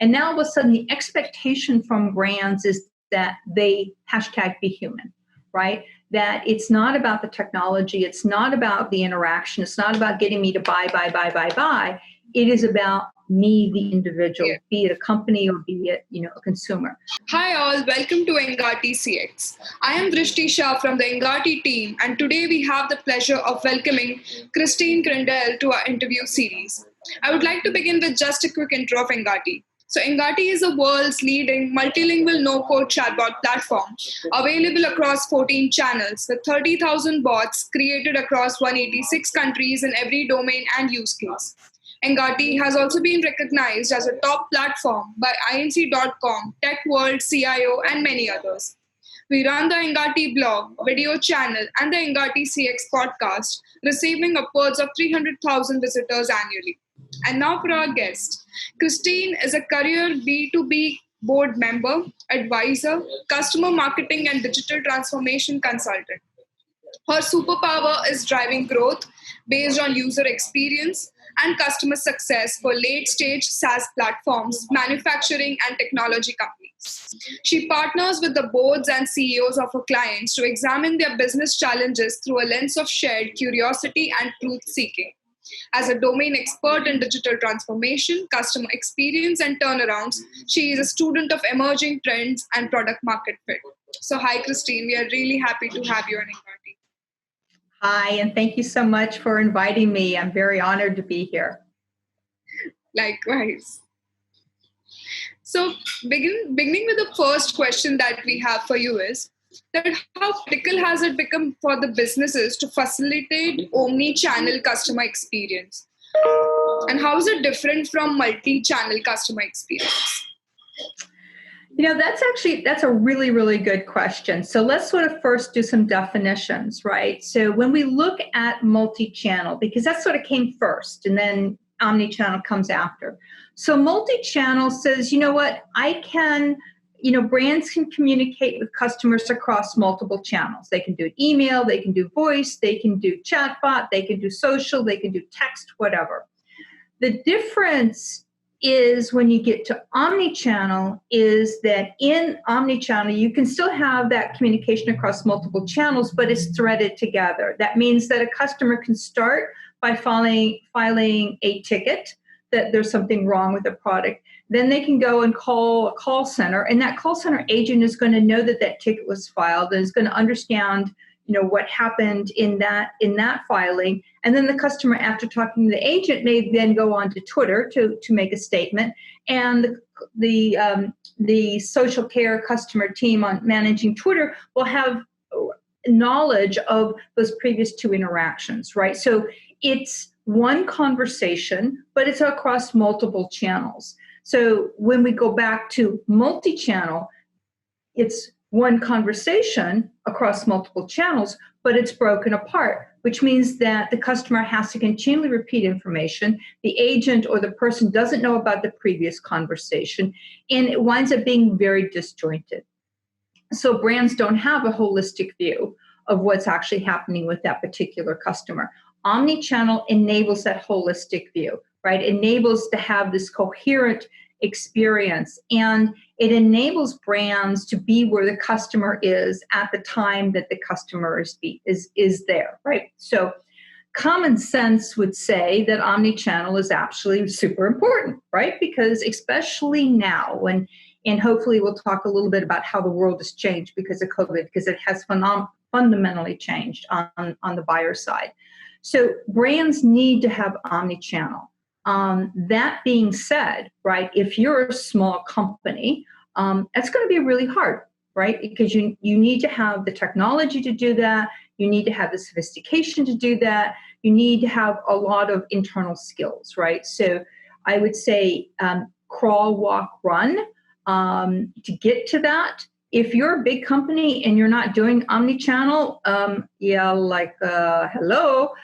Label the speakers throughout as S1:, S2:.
S1: And now all of a sudden the expectation from brands is that they #be human, right? That it's not about the technology. It's not about the interaction. It's not about getting me to buy. It is about me, the individual, be it a company or be it, a consumer.
S2: Hi all, welcome to Engati CX. I am Drishti Shah from the Ngati team, and today we have the pleasure of welcoming Crandell to our interview series. I would like to begin with just a quick intro of Ngati. So Ngati is the world's leading multilingual no-code chatbot platform, available across 14 channels with 30,000 bots created across 186 countries in every domain and use case. Engati has also been recognized as a top platform by INC.com, Tech World, CIO, and many others. We run the Engati blog, video channel, and the Engati CX podcast, receiving upwards of 300,000 visitors annually. And now for our guest. Christine is a career B2B board member, advisor, customer marketing and digital transformation consultant. Her superpower is driving growth based on user experience and customer success for late-stage SaaS platforms, manufacturing, and technology companies. She partners with the boards and CEOs of her clients to examine their business challenges through a lens of shared curiosity and truth-seeking. As a domain expert in digital transformation, customer experience, and turnarounds, she is a student of emerging trends and product market fit. So hi, Christine. We are really happy to have you on Engati.
S1: Hi, and thank you so much for inviting me. I'm very honored to be here.
S2: Likewise. So beginning with the first question that we have for you is that how critical has it become for the businesses to facilitate omni-channel customer experience? And how is it different from multi-channel customer experience?
S1: That's a really, really good question. So let's sort of first do some definitions, right? So when we look at multi-channel, because that sort of came first and then omni-channel comes after. So multi-channel says, brands can communicate with customers across multiple channels. They can do email, they can do voice, they can do chatbot, they can do social, they can do text, whatever. The difference is when you get to omnichannel is that in omnichannel, you can still have that communication across multiple channels, but it's threaded together. That means that a customer can start by filing a ticket that there's something wrong with the product. Then they can go and call a call center, and that call center agent is going to know that that ticket was filed and is going to understand what happened in that filing. And then the customer, after talking to the agent, may then go on to Twitter to make a statement. And the social care customer team on managing Twitter will have knowledge of those previous two interactions, right? So it's one conversation, but it's across multiple channels. So when we go back to multi-channel, it's one conversation across multiple channels, but it's broken apart, which means that the customer has to continually repeat information. The agent or the person doesn't know about the previous conversation, and it winds up being very disjointed. So brands don't have a holistic view of what's actually happening with that particular customer. Omnichannel enables that holistic view, right? Enables to have this coherent experience, and it enables brands to be where the customer is at the time that the customer is there, right? So common sense would say that omnichannel is actually super important, right? Because especially now and hopefully we'll talk a little bit about how the world has changed because of COVID, because it has fundamentally changed on the buyer side. So brands need to have omnichannel. That being said, right, if you're a small company, that's going to be really hard, right? Because you need to have the technology to do that. You need to have the sophistication to do that. You need to have a lot of internal skills, right? So I would say crawl, walk, run to get to that. If you're a big company and you're not doing omnichannel, hello,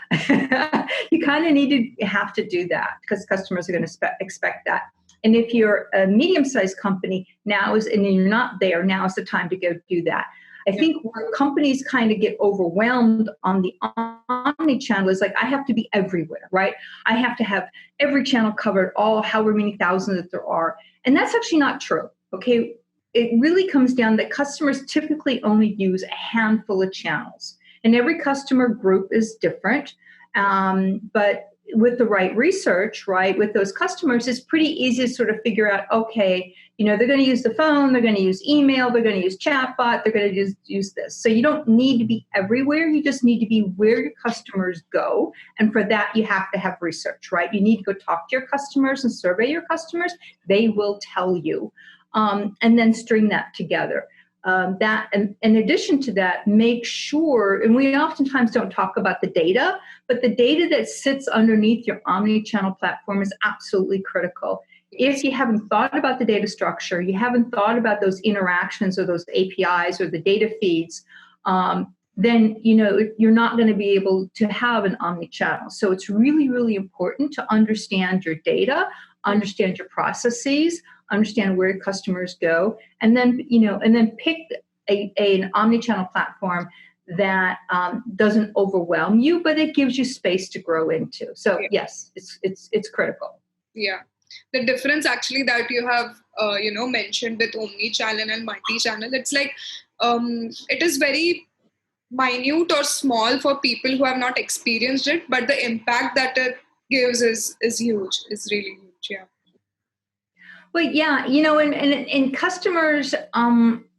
S1: you kind of have to do that because customers are going to expect that. And if you're a medium-sized company, and you're not there, now is the time to go do that. I think where companies kind of get overwhelmed on the omni-channel is like, I have to be everywhere, right? I have to have every channel covered, all however many thousands that there are. And that's actually not true, okay? It really comes down that customers typically only use a handful of channels. And every customer group is different. But with the right research, right, with those customers, it's pretty easy to sort of figure out, okay, they're going to use the phone, they're going to use email, they're going to use chatbot, they're going to use this. So you don't need to be everywhere. You just need to be where your customers go. And for that, you have to have research, right? You need to go talk to your customers and survey your customers. They will tell you. And then string that together. That, and in addition to that, make sure, and we oftentimes don't talk about the data, but the data that sits underneath your omni-channel platform is absolutely critical. If you haven't thought about the data structure, you haven't thought about those interactions or those APIs or the data feeds, then you're not going to be able to have an omni-channel. So it's really, really important to understand your data, understand your processes, understand where customers go, and then pick an omni-channel platform that doesn't overwhelm you, but it gives you space to grow into. So yes, it's critical.
S2: Yeah, the difference actually that you have mentioned with omni-channel and multi-channel, it's like it is very minute or small for people who have not experienced it, but the impact that it gives is huge, is really huge. Yeah.
S1: Well, yeah, and customers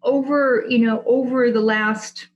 S1: over the last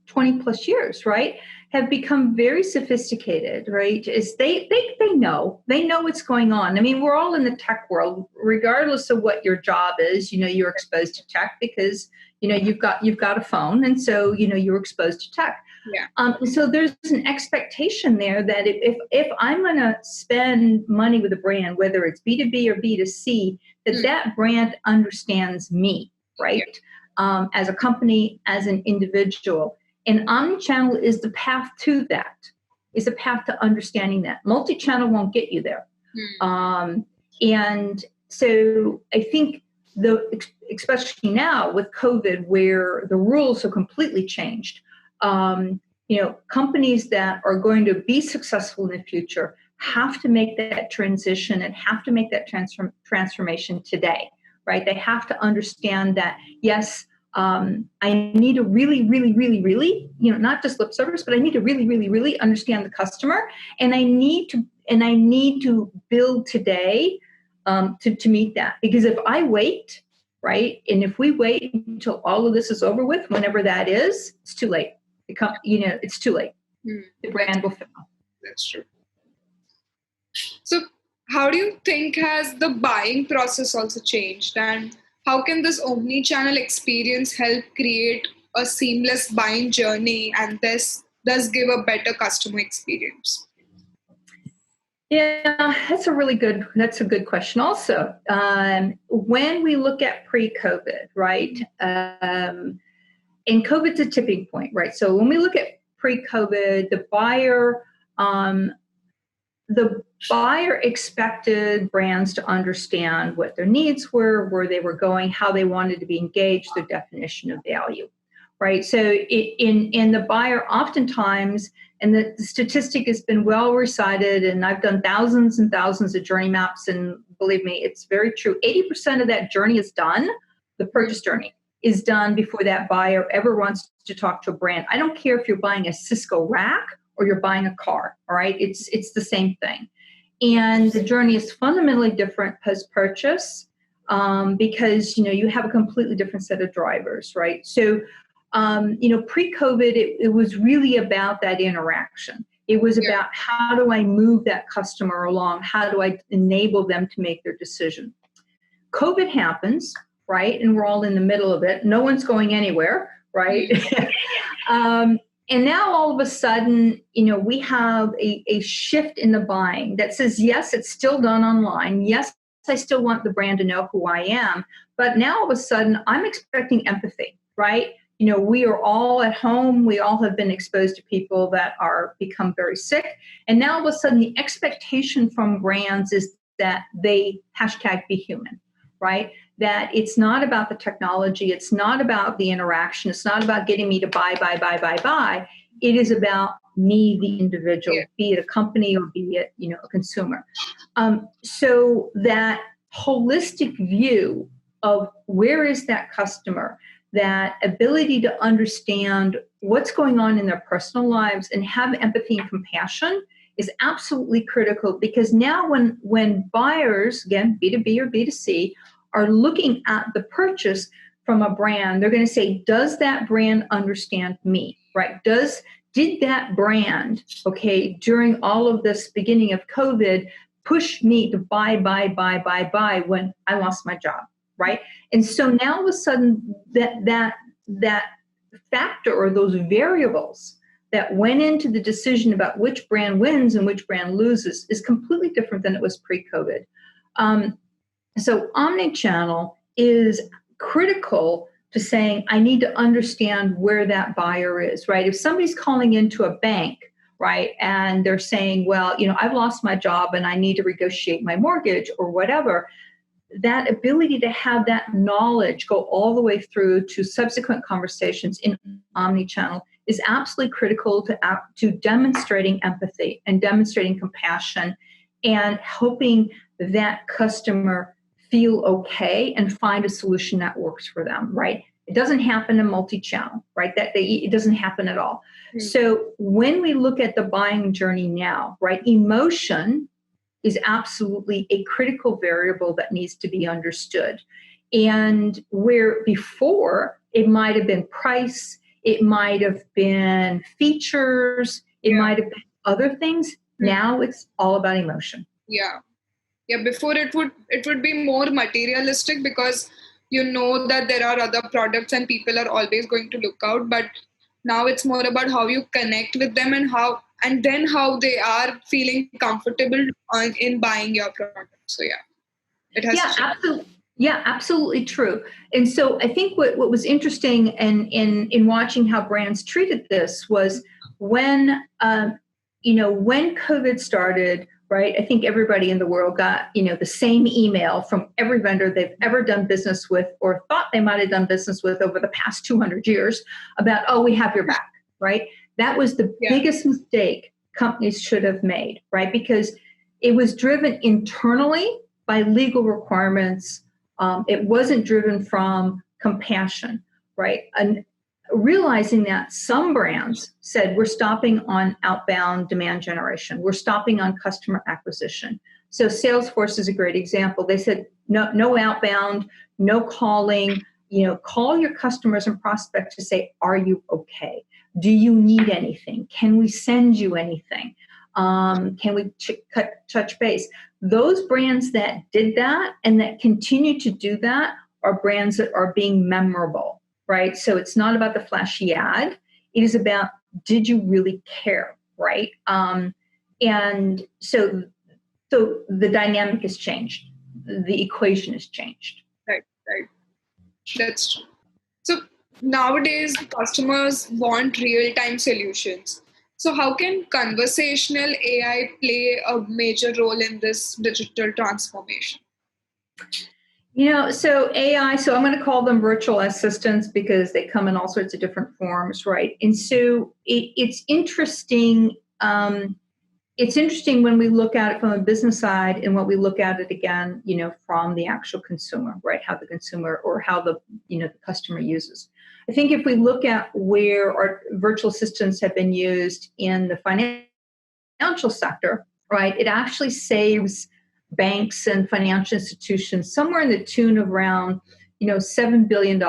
S1: 20 plus years, right, have become very sophisticated, right? Is they know what's going on. I mean, we're all in the tech world, regardless of what your job is. You're exposed to tech because you've got a phone, and so you're exposed to tech.
S2: Yeah.
S1: So there's an expectation there that if I'm going to spend money with a brand, whether it's B2B or B2C, that brand understands me, right? Yeah. As a company, as an individual. And omnichannel is the path to that, is a path to understanding that. Multi-channel won't get you there. And so I think especially now with COVID, where the rules have completely changed, companies that are going to be successful in the future have to make that transition and have to make that transformation today, right? They have to understand that, yes, I need to really, really, really, really, not just lip service, but I need to really, really, really understand the customer, and I need to build today to meet that. Because if I wait, right, and if we wait until all of this is over with, whenever that is, it's too late. It's too late. The brand will fail.
S2: That's true. So, how do you think has the buying process also changed, and how can this omni-channel experience help create a seamless buying journey and thus give a better customer experience?
S1: Yeah, that's a good question also. When we look at pre-COVID, right, and COVID's a tipping point, right? So when we look at pre-COVID, the buyer expected brands to understand what their needs were, where they were going, how they wanted to be engaged, their definition of value, right? So in the buyer oftentimes, and the statistic has been well recited, and I've done thousands and thousands of journey maps, and believe me, it's very true. 80% of that journey is done, the purchase journey is done before that buyer ever wants to talk to a brand. I don't care if you're buying a Cisco rack or you're buying a car, all right? It's the same thing. And the journey is fundamentally different post-purchase because, you have a completely different set of drivers, right? So, pre-COVID, it was really about that interaction. It was about how do I move that customer along? How do I enable them to make their decision? COVID happens, right? And we're all in the middle of it. No one's going anywhere, right? And now all of a sudden, we have a shift in the buying that says, yes, it's still done online. Yes, I still want the brand to know who I am. But now all of a sudden, I'm expecting empathy, right? We are all at home. We all have been exposed to people that are become very sick. And now all of a sudden, the expectation from brands is that they #be human, right? That it's not about the technology. It's not about the interaction. It's not about getting me to buy. It is about me, the individual, be it a company or be it, a consumer. So that holistic view of where is that customer, that ability to understand what's going on in their personal lives and have empathy and compassion is absolutely critical, because now when buyers, again, B2B or B2C, are looking at the purchase from a brand, they're going to say, does that brand understand me, right? Did that brand, during all of this beginning of COVID, push me to buy when I lost my job, right? And so now all of a sudden that factor or those variables that went into the decision about which brand wins and which brand loses is completely different than it was pre-COVID. So omnichannel is critical to saying, I need to understand where that buyer is, right? If somebody's calling into a bank, right, and they're saying, well, I've lost my job and I need to negotiate my mortgage or whatever, that ability to have that knowledge go all the way through to subsequent conversations in omnichannel is absolutely critical to demonstrating empathy and demonstrating compassion and helping that customer feel okay and find a solution that works for them, right? It doesn't happen in multi-channel, right? It doesn't happen at all. Mm-hmm. So when we look at the buying journey now, right, emotion is absolutely a critical variable that needs to be understood. And where before it might have been price, it might have been features, it might have been other things. Now it's all about emotion.
S2: Yeah. Before it would be more materialistic, because that there are other products and people are always going to look out. But now it's more about how you connect with them and how they are feeling comfortable in buying your product. So it has to
S1: absolutely. Yeah, absolutely true. And so I think what was interesting in watching how brands treated this was when COVID started, right? I think everybody in the world got, the same email from every vendor they've ever done business with or thought they might have done business with over the past 200 years about, oh, we have your back, right? That was the biggest mistake companies should have made, right? Because it was driven internally by legal requirements. It wasn't driven from compassion, right? And realizing that some brands said, we're stopping on outbound demand generation. We're stopping on customer acquisition. So Salesforce is a great example. They said, no outbound, no calling, call your customers and prospects to say, are you okay? Do you need anything? Can we send you anything? Can we touch base? Those brands that did that and that continue to do that are brands that are being memorable, right? So it's not about the flashy ad. It is about, did you really care, right? And so the dynamic has changed. The equation has changed.
S2: Right. That's true. So nowadays, customers want real-time solutions. So how can conversational AI play a major role in this digital transformation?
S1: So AI, so I'm going to call them virtual assistants because they come in all sorts of different forms, right? And so it's interesting. It's interesting when we look at it from a business side and what we look at it again, from the actual consumer, right? How the consumer or how the customer uses. I think if we look at where our virtual assistants have been used in the financial sector, right, it actually saves banks and financial institutions somewhere in the tune of around, $7 billion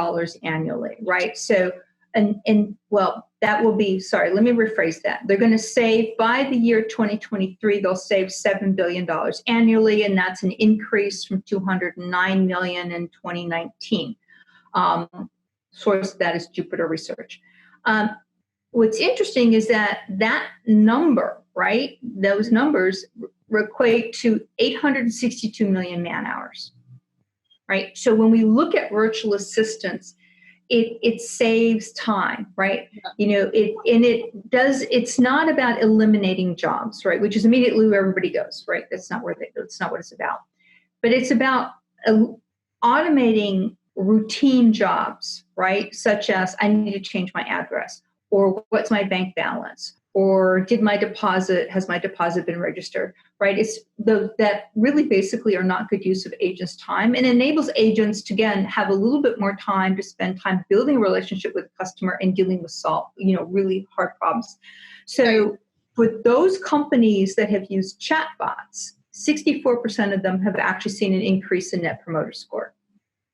S1: annually, right? So, that will be, let me rephrase that. They're going to save, by the year 2023, they'll save $7 billion annually, and that's an increase from $209 million in 2019. Source of that is Jupiter Research. What's interesting is that number, right, those numbers equate to 862 million man hours, right? So when we look at virtual assistants, it saves time, right? It's not about eliminating jobs, right? Which is immediately where everybody goes, right? That's not what it's about. But it's about automating routine jobs, right? Such as I need to change my address, or what's my bank balance, or has my deposit been registered, right? It's that really basically are not good use of agents' time, and enables agents to, again, have a little bit more time to spend time building a relationship with the customer and dealing with really hard problems. So for those companies that have used chatbots, 64% of them have actually seen an increase in Net Promoter Score,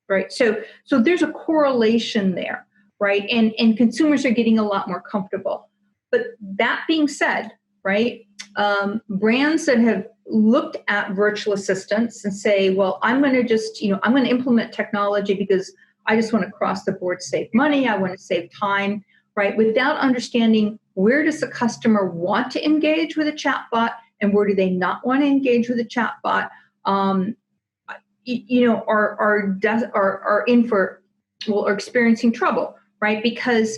S1: right? So there's a correlation there, right? And consumers are getting a lot more comfortable. But that being said, right, brands that have looked at virtual assistants and say, well, I'm going to implement technology because I just want to cross the board save money, I want to save time, right? Without understanding where does the customer want to engage with a chatbot and where do they not want to engage with a chatbot, are experiencing trouble, right? Because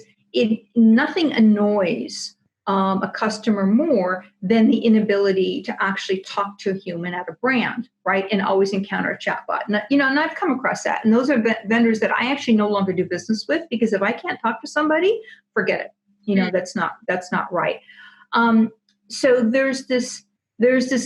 S1: nothing annoys a customer more than the inability to actually talk to a human at a brand, right? And always encounter a chatbot. And I've come across that. And those are vendors that I actually no longer do business with, because if I can't talk to somebody, forget it. That's not right. So there's this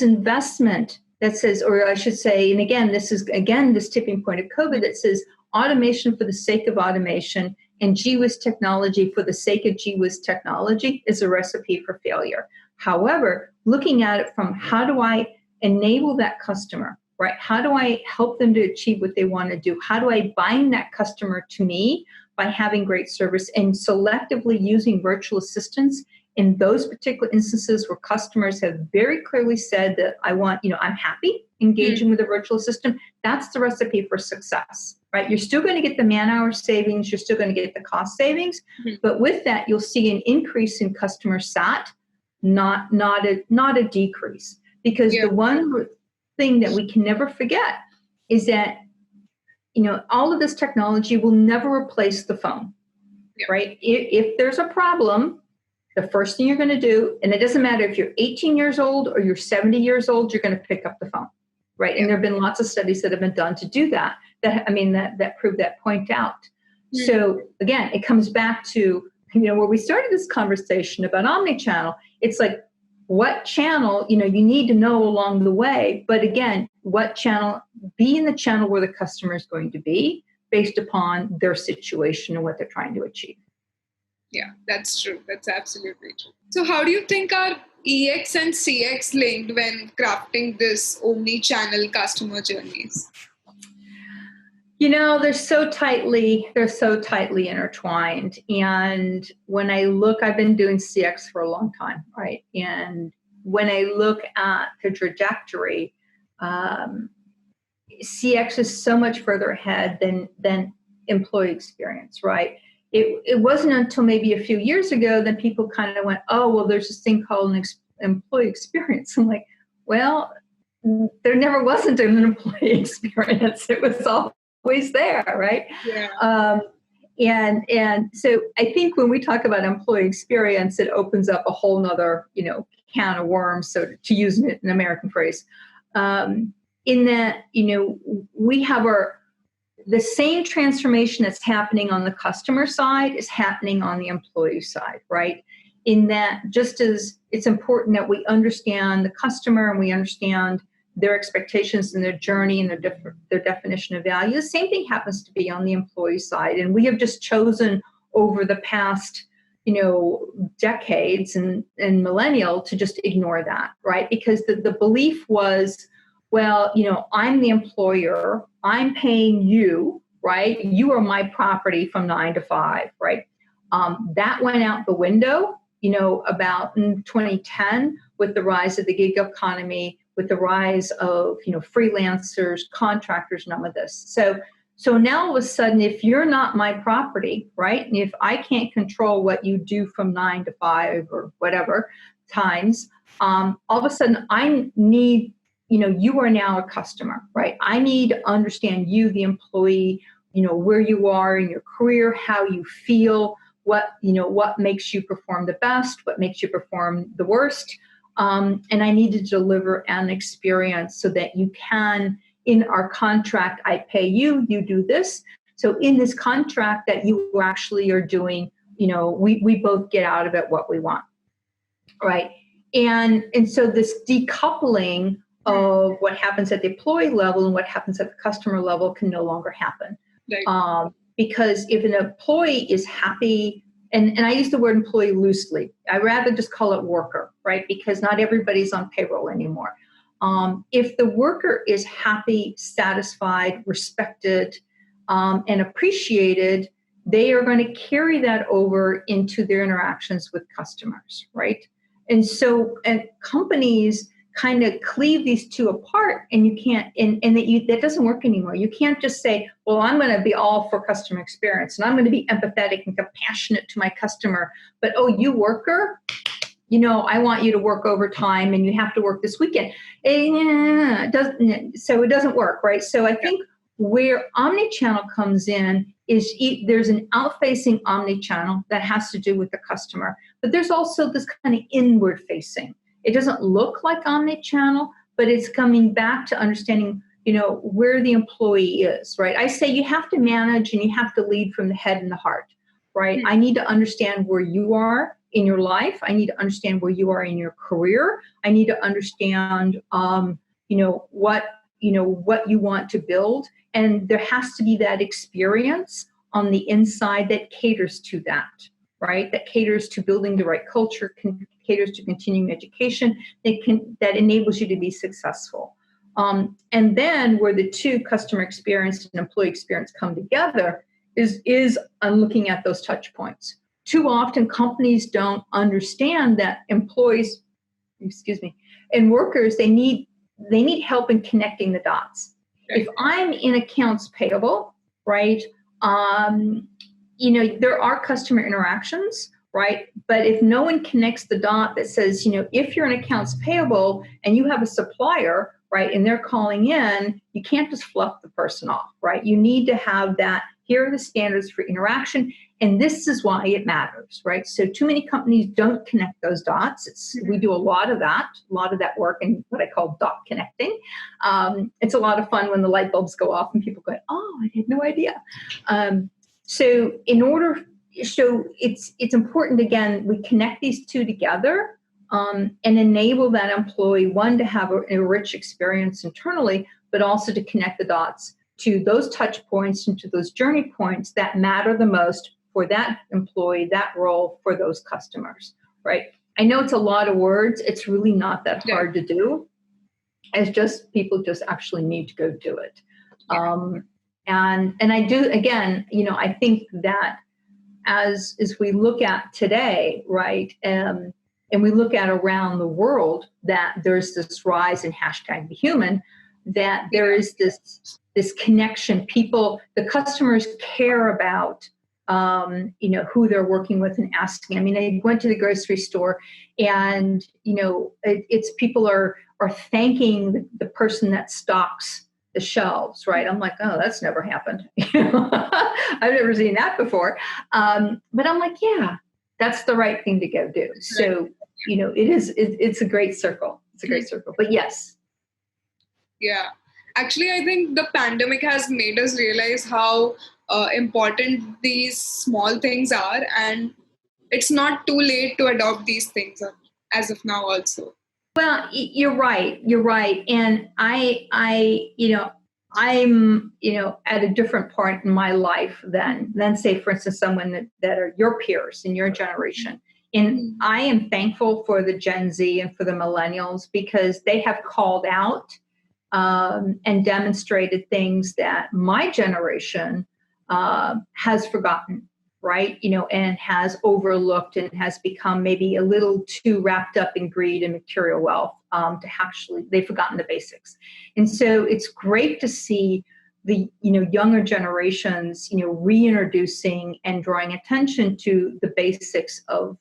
S1: investment that says, or I should say, and again, this is this tipping point of COVID that says automation for the sake of automation and GWIS technology for the sake of GWIS technology is a recipe for failure. However, looking at it from how do I enable that customer, right? How do I help them to achieve what they want to do? How do I bind that customer to me by having great service and selectively using virtual assistants in those particular instances where customers have very clearly said that I'm happy engaging with a virtual assistant? That's the recipe for success, right? You're still going to get the man-hour savings, you're still going to get the cost savings, but with that, you'll see an increase in customer sat, not a decrease. Because the one thing that we can never forget is that all of this technology will never replace the phone, right? If there's a problem, the first thing you're going to do, and it doesn't matter if you're 18 years old or you're 70 years old, you're going to pick up the phone, right? And there have been lots of studies that have been done to do that prove that point out. So again, it comes back to, where we started this conversation about omnichannel. It's like, what channel, you need to know along the way, but again, what channel, be in the channel where the customer is going to be based upon their situation and what they're trying to achieve.
S2: Yeah, that's true. That's absolutely true. So how do you think are EX and CX linked when crafting this omni-channel customer journeys?
S1: They're so tightly intertwined. And when I look, I've been doing CX for a long time, right? And when I look at the trajectory, CX is so much further ahead than employee experience, right? It wasn't until maybe a few years ago that people kind of went, oh, well, there's this thing called an employee experience. I'm like, well, there never wasn't an employee experience. It was always there, right?
S2: Yeah.
S1: And so I think when we talk about employee experience, it opens up a whole nother, can of worms, so to use an American phrase, in that, we have the same transformation that's happening on the customer side is happening on the employee side, right? In that, just as it's important that we understand the customer and we understand their expectations and their journey and their definition of value, the same thing happens to be on the employee side. And we have just chosen over the past, decades and millennial to just ignore that, right? Because the belief was, well, I'm the employer, I'm paying you, right? You are my property from 9 to 5, right? That went out the window, about in 2010 with the rise of the gig economy, with the rise of, freelancers, contractors, and all of this. So now all of a sudden, if you're not my property, right? And if I can't control what you do from 9 to 5 or whatever times, all of a sudden I need, you are now a customer, right? I need to understand you, the employee, where you are in your career, how you feel, what makes you perform the best, what makes you perform the worst. And I need to deliver an experience so that you can in our contract, I pay you, you do this. So in this contract that you actually are doing, we both get out of it what we want, right? And so this decoupling of what happens at the employee level and what happens at the customer level can no longer happen.
S2: Right.
S1: Because if an employee is happy, and I use the word employee loosely, I rather just call it worker, right? Because not everybody's on payroll anymore. If the worker is happy, satisfied, respected, and appreciated, they are going to carry that over into their interactions with customers, right? And so, and companies kind of cleave these two apart, and you can't, and that doesn't work anymore. You can't just say, well, I'm going to be all for customer experience, and I'm going to be empathetic and compassionate to my customer, but oh, you worker, I want you to work overtime and you have to work this weekend. It doesn't work, right? So I think where omnichannel comes in is there's an out-facing omnichannel that has to do with the customer, but there's also this kind of inward-facing. It doesn't look like omnichannel, but it's coming back to understanding, where the employee is, right? I say you have to manage and you have to lead from the head and the heart, right? I need to understand where you are in your life. I need to understand where you are in your career. I need to understand, what you want to build. And there has to be that experience on the inside that caters to that, right? That caters to building the right culture, caters to continuing education, that enables you to be successful. And then where the two, customer experience and employee experience, come together is on looking at those touch points. Too often companies don't understand that employees, and workers, they need help in connecting the dots. If I'm in accounts payable, right, there are customer interactions, right? But if no one connects the dot that says, if you're in accounts payable and you have a supplier, right, and they're calling in, you can't just fluff the person off, right? You need to have that. Here are the standards for interaction, and this is why it matters, right? So too many companies don't connect those dots. We do a lot of that work in what I call dot connecting. It's a lot of fun when the light bulbs go off and people go, oh, I had no idea. So it's important, again, we connect these two together and enable that employee, one, to have a rich experience internally, but also to connect the dots to those touch points and to those journey points that matter the most for that employee, that role, for those customers, right? I know it's a lot of words. It's really not that hard to do. It's just people just actually need to go do it. And I do, again, I think that as we look at today, right, and we look at around the world, that there's this rise in #BeHuman, that there is this connection. The customers care about, who they're working with and asking. I mean, I went to the grocery store and, it's people are thanking the person that stocks the shelves, right? I'm like, oh, that's never happened. I've never seen that before. But I'm like, yeah, that's the right thing to go do. So, it's a great circle. It's a great circle. But yes.
S2: Yeah. Actually, I think the pandemic has made us realize how important these small things are, and it's not too late to adopt these things as of now also.
S1: Well, you're right. And I'm, at a different point in my life than say, for instance, someone that are your peers in your generation. And I am thankful for the Gen Z and for the millennials, because they have called out and demonstrated things that my generation has forgotten, right? And has overlooked and has become maybe a little too wrapped up in greed and material wealth to actually, they've forgotten the basics. And so it's great to see the, younger generations, reintroducing and drawing attention to the basics of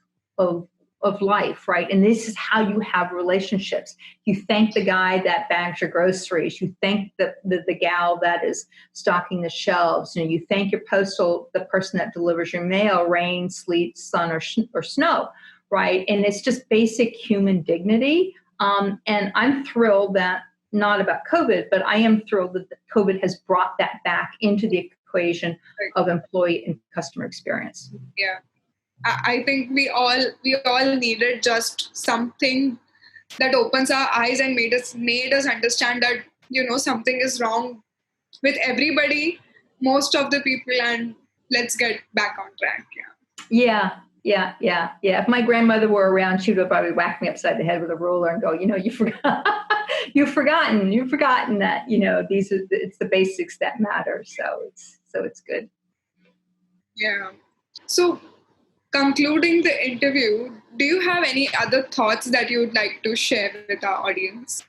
S1: life, right? And this is how you have relationships. You thank the guy that bags your groceries. You thank the gal that is stocking the shelves. You thank your the person that delivers your mail, rain, sleet, sun, or snow, right? And it's just basic human dignity. And I'm thrilled that not about COVID, but I am thrilled that COVID has brought that back into the equation of employee and customer experience.
S2: Yeah. I think we all needed just something that opens our eyes and made us understand that, something is wrong with everybody, most of the people, and let's get back on track.
S1: Yeah. If my grandmother were around, she would probably whack me upside the head with a ruler and go, you forgot, you've forgotten that, it's the basics that matter. So it's good.
S2: Yeah. So concluding the interview, do you have any other thoughts that you would like to share with our audience?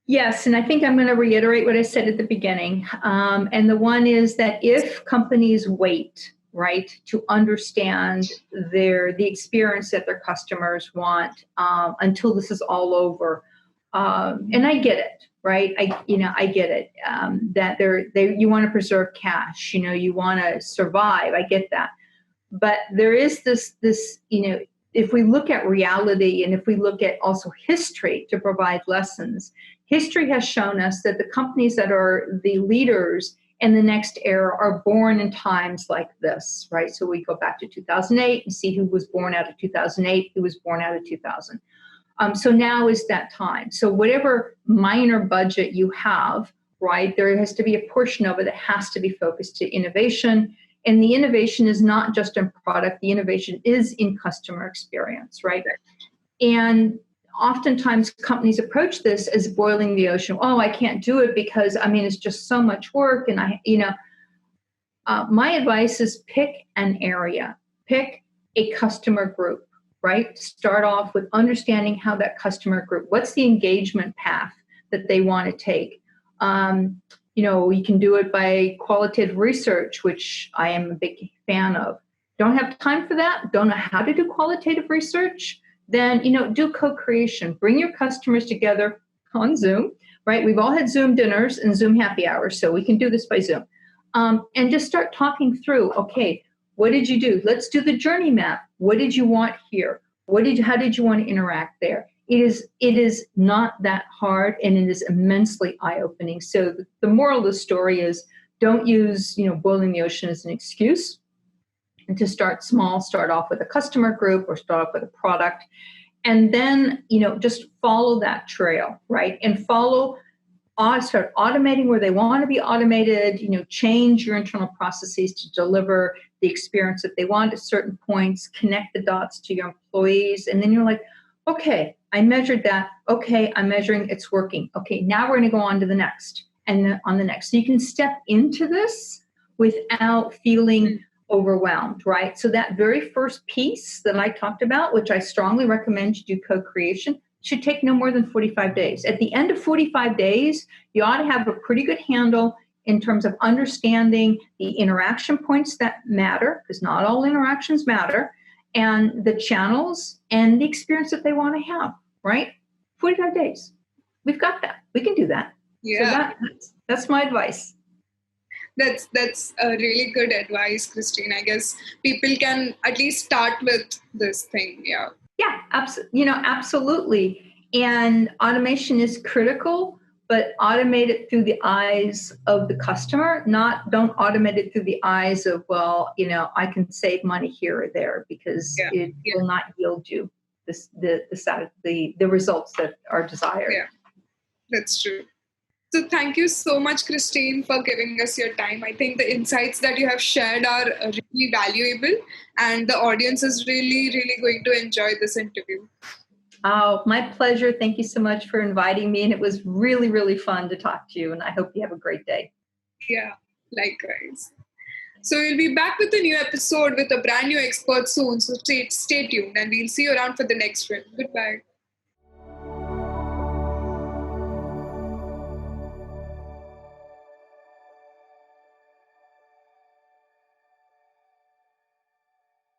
S1: Yes, and I think I'm going to reiterate what I said at the beginning. And the one is that if companies wait, right, to understand the experience that their customers want until this is all over, and I get it, right? I get it that you want to preserve cash, you want to survive. I get that, but there is this if we look at reality and if we look at also history to provide lessons. History has shown us that the companies that are the leaders in the next era are born in times like this, right? So we go back to 2008 and see who was born out of 2008, who was born out of 2000. So now is that time. So whatever minor budget you have, right, there has to be a portion of it that has to be focused to innovation. And the innovation is not just in product, the innovation is in customer experience, right? And oftentimes companies approach this as boiling the ocean. Oh, I can't do it because, it's just so much work. And my advice is pick an area, pick a customer group, right? Start off with understanding how that customer group, what's the engagement path that they want to take. You can do it by qualitative research, which I am a big fan of. Don't have time for that? Don't know how to do qualitative research? Then, do co-creation. Bring your customers together on Zoom, right? We've all had Zoom dinners and Zoom happy hours, so we can do this by Zoom. And just start talking through, okay, what did you do? Let's do the journey map. What did you want here? How did you want to interact there? It is not that hard, and it is immensely eye-opening. So the moral of the story is don't use, boiling the ocean as an excuse. And to start small, start off with a customer group or start off with a product. And then, just follow that trail, right? And start automating where they want to be automated, change your internal processes to deliver the experience that they want at certain points, connect the dots to your employees. And then you're like, okay, I measured that. Okay, I'm measuring it's working. Okay, now we're going to go on to the next and then on the next. So you can step into this without feeling overwhelmed, right? So that very first piece that I talked about, which I strongly recommend you do co-creation, should take no more than 45 days. At the end of 45 days, you ought to have a pretty good handle in terms of understanding the interaction points that matter, because not all interactions matter, and the channels and the experience that they want to have, right? 45 days. We've got that. We can do that.
S2: Yeah.
S1: So that's my advice.
S2: That's a really good advice, Christine. I guess people can at least start with this thing. Yeah.
S1: Yeah, absolutely. And automation is critical, but automate it through the eyes of the customer. Don't automate it through the eyes of, I can save money here or there, because it will not yield you the results that are desired.
S2: Yeah, that's true. So thank you so much, Christine, for giving us your time. I think the insights that you have shared are really valuable, and the audience is really, really going to enjoy this interview.
S1: Oh, my pleasure. Thank you so much for inviting me. And it was really, really fun to talk to you. And I hope you have a great day.
S2: Yeah, likewise. So we'll be back with a new episode with a brand new expert soon. So stay tuned, and we'll see you around for the next one. Goodbye.